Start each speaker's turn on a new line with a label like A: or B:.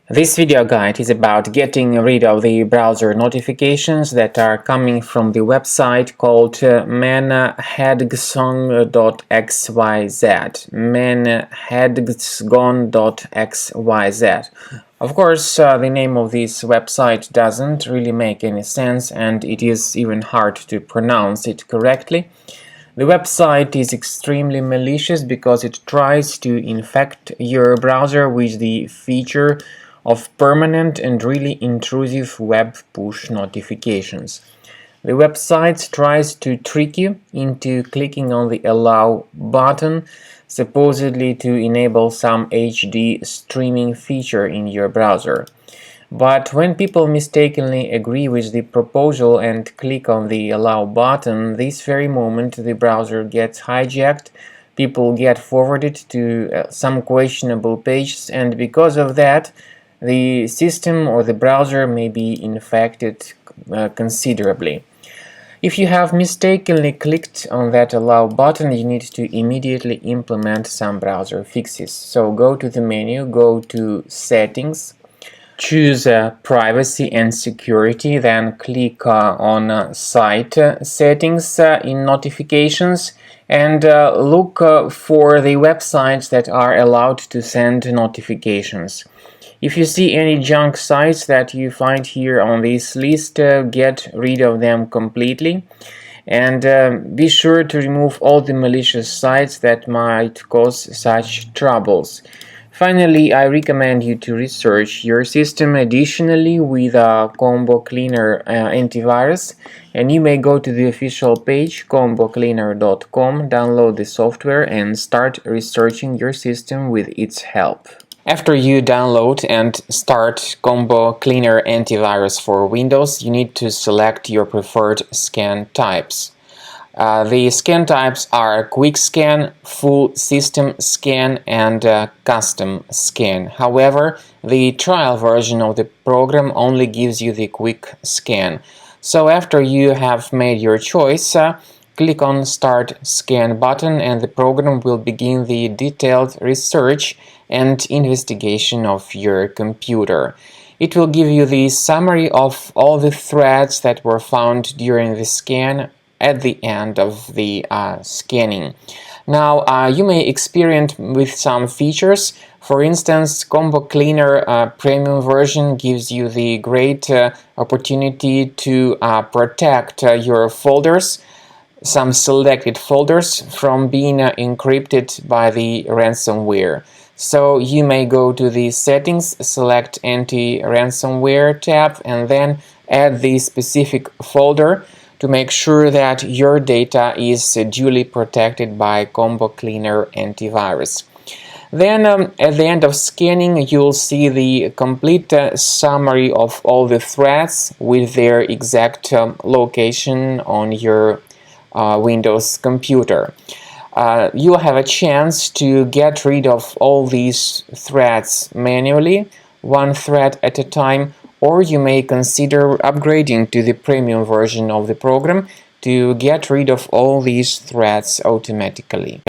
A: This video guide is about getting rid of the browser notifications that are coming from the website called Menhadgsgon.xyz. Menhadgsgon.xyz. Of course, the name of this website doesn't really make any sense, and it is even hard to pronounce it correctly. The website is extremely malicious because it tries to infect your browser with the feature of permanent and really intrusive web push notifications. The website tries to trick you into clicking on the Allow button, supposedly to enable some HD streaming feature in your browser. But when people mistakenly agree with the proposal and click on the Allow button, this very moment the browser gets hijacked, people get forwarded to some questionable pages, and because of that, the system or the browser may be infected considerably. If you have mistakenly clicked on that Allow button, you need to immediately implement some browser fixes. So go to the menu, go to Settings, choose Privacy and Security, then click on Site Settings in Notifications, and look for the websites that are allowed to send notifications. If you see any junk sites that you find here on this list, get rid of them completely, and be sure to remove all the malicious sites that might cause such troubles. Finally, I recommend you to research your system additionally with a Combo Cleaner antivirus, and you may go to the official page combocleaner.com, download the software and start researching your system with its help. After you download and start Combo Cleaner Antivirus for Windows, you need to select your preferred scan types. The scan types are Quick Scan, Full System Scan, and Custom Scan. However, the trial version of the program only gives you the Quick Scan. So after you have made your choice, click on Start Scan button and the program will begin the detailed research and investigation of your computer. It will give you the summary of all the threads that were found during the scan at the end of the scanning. Now, you may experiment with some features. For instance, Combo Cleaner Premium version gives you the great opportunity to protect your folders, some selected folders, from being encrypted by the ransomware. So you may go to the Settings, select Anti-Ransomware tab, and then add the specific folder to make sure that your data is duly protected by Combo Cleaner Antivirus. Then at the end of scanning, you'll see the complete summary of all the threads with their exact location on your Windows computer. You'll have a chance to get rid of all these threads manually, one thread at a time, or you may consider upgrading to the premium version of the program to get rid of all these threads automatically.